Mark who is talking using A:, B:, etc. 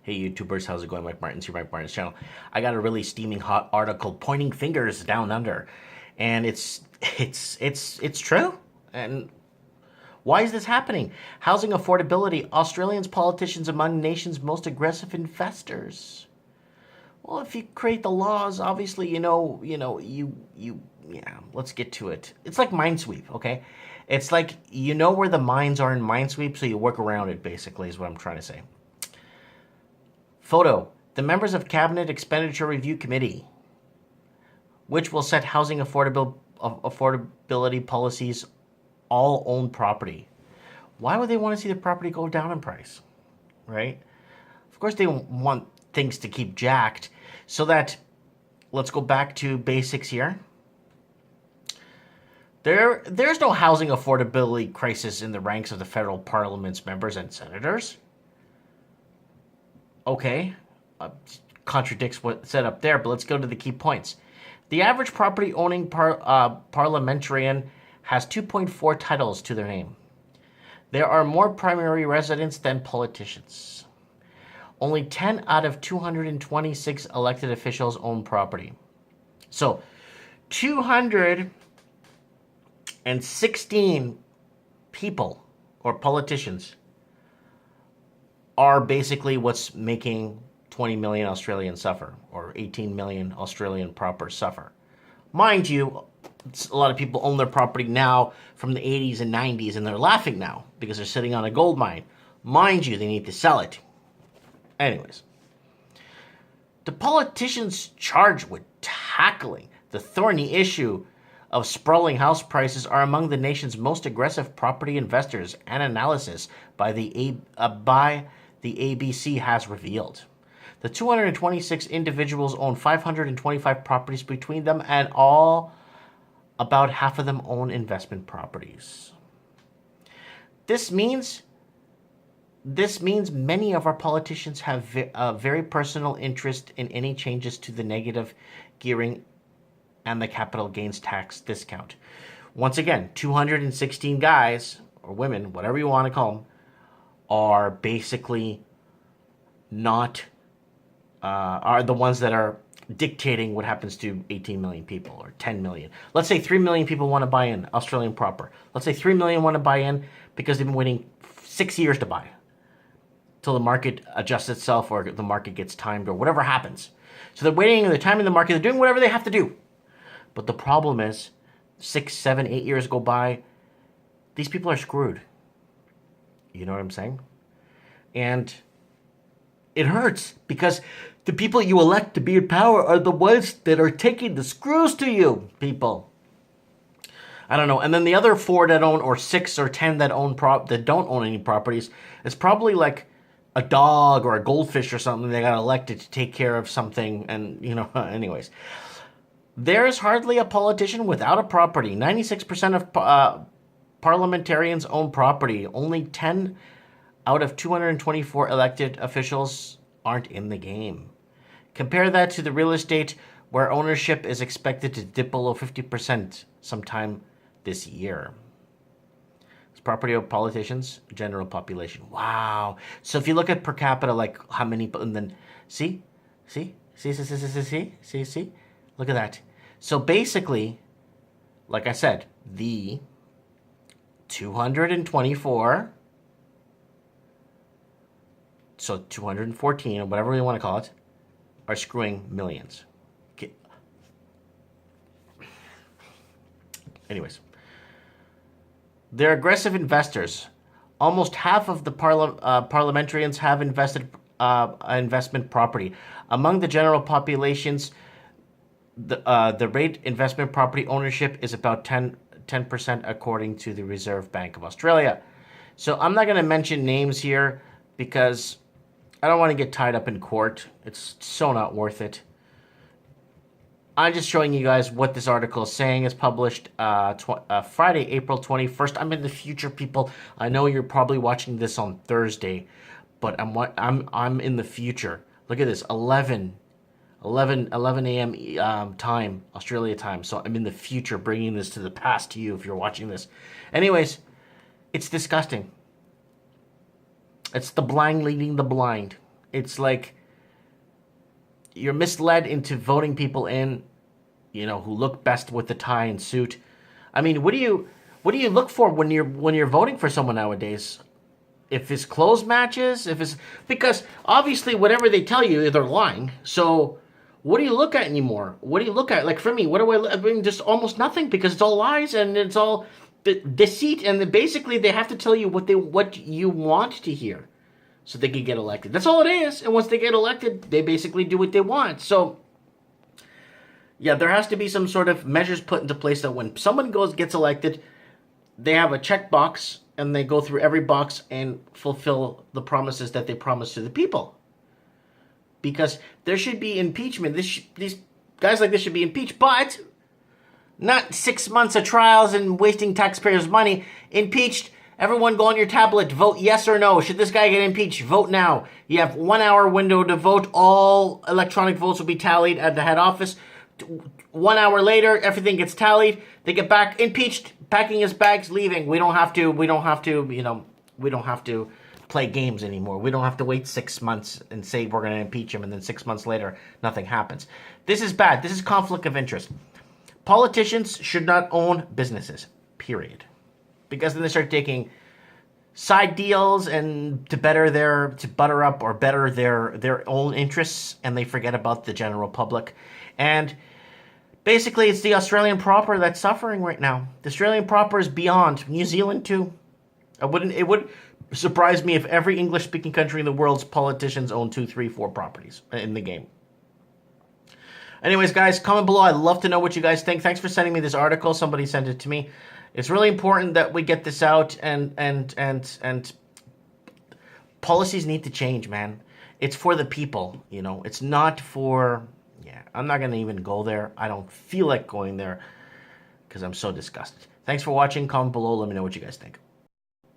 A: Hey YouTubers, how's it going? Mike Martin's here, Mike Martin's channel. I got a really steaming hot article pointing fingers down under, and it's true. And why is this happening? Housing affordability. Australians politicians among nation's most aggressive investors. Well, if you create the laws, obviously, yeah. Let's get to it. It's like Minesweep, okay? It's like you know where the mines are in Minesweep, so you work around it. Basically, is what I'm trying to say. Photo. The members of Cabinet Expenditure Review Committee, which will set housing affordability policies, all own property. Why would they want to see the property go down in price, right? Of course, they want things to keep jacked so that, let's go back to basics here. There's no housing affordability crisis in the ranks of the federal parliament's members and senators. Okay, contradicts what's said up there, but let's go to the key points. The average property owning parliamentarian has 2.4 titles to their name. There are more primary residents than politicians. Only 10 out of 226 elected officials own property. So, 216 people or politicians are basically what's making 20 million Australians suffer, or 18 million Australian proper suffer. Mind you, a lot of people own their property now from the 80s and 90s, and they're laughing now because they're sitting on a gold mine. Mind you, they need to sell it. Anyways, the politicians charged with tackling the thorny issue of sprawling house prices are among the nation's most aggressive property investors, an analysis by the ABC has revealed. The 226 individuals own 525 properties between them, and about half of them own investment properties. This means many of our politicians have a very personal interest in any changes to the negative gearing and the capital gains tax discount. Once again, 216 guys or women, whatever you want to call them, are basically not are the ones that are dictating what happens to 18 million people or 10 million. Let's say 3 million people want to buy in, Australian proper. Let's say 3 million want to buy in because they've been waiting 6 years to buy till the market adjusts itself or the market gets timed or whatever happens. So they're waiting, they're timing the market, they're doing whatever they have to do. But the problem is 6, 7, 8 years go by, these people are screwed. You know what I'm saying? And it hurts because the people you elect to be in power are the ones that are taking the screws to you, people. I don't know. And then the other 4 that own, or 6 or 10 that own that don't own any properties, it's probably like a dog or a goldfish or something. They got elected to take care of something, and anyways. There's hardly a politician without a property. 96% of parliamentarians own property. Only 10 out of 224 elected officials aren't in the game. Compare that to the real estate, where ownership is expected to dip below 50% sometime this year. It's property of politicians, general population. Wow. So if you look at per capita, like how many, and then see? Look at that. So basically, like I said, the 224, so 214, or whatever you want to call it, are screwing millions. Okay. Anyways, they're aggressive investors. Almost half of the parliamentarians have invested investment property. Among the general populations, the rate investment property ownership is about 10% according to the Reserve Bank of Australia. So I'm not going to mention names here because I don't want to get tied up in court. It's so not worth it. I'm just showing you guys what this article is saying. It's published Friday, April 21st. I'm in the future, people. I know you're probably watching this on Thursday, but I'm in the future. Look at this, 11 a.m. Time, Australia time. So I'm in the future, bringing this to the past to you if you're watching this. Anyways, it's disgusting. It's the blind leading the blind. It's like you're misled into voting people in, who look best with the tie and suit. I mean, what do you look for when you're voting for someone nowadays? If his clothes matches, because obviously whatever they tell you, they're lying. So what do you look at anymore? What do you look at? Like for me, what do I mean? Just almost nothing, because it's all lies and it's all deceit, and basically they have to tell you what you want to hear, so they can get elected. That's all it is. And once they get elected, they basically do what they want. So yeah, there has to be some sort of measures put into place that when someone gets elected, they have a checkbox and they go through every box and fulfill the promises that they promised to the people. Because there should be impeachment. These guys like this should be impeached, but not 6 months of trials and wasting taxpayers' money. Impeached. Everyone go on your tablet, vote yes or no. Should this guy get impeached? Vote now. You have 1 hour window to vote. All electronic votes will be tallied at the head office. 1 hour later, everything gets tallied. They get back, impeached, packing his bags, leaving. We don't have to play games anymore. We don't have to wait 6 months and say we're going to impeach him, and then 6 months later, nothing happens. This is bad. This is conflict of interest. Politicians should not own businesses, period. Because then they start taking side deals and to butter up or better their own interests, and they forget about the general public. And basically, it's the Australian proper that's suffering right now. The Australian proper is beyond. New Zealand too. It would surprise me if every English-speaking country in the world's politicians own 2, 3, 4 properties in the game. Anyways, guys, comment below. I'd love to know what you guys think. Thanks for sending me this article. Somebody sent it to me. It's really important that we get this out, and policies need to change, man. It's for the people, It's not for... Yeah, I'm not going to even go there. I don't feel like going there because I'm so disgusted. Thanks for watching. Comment below. Let me know what you guys think.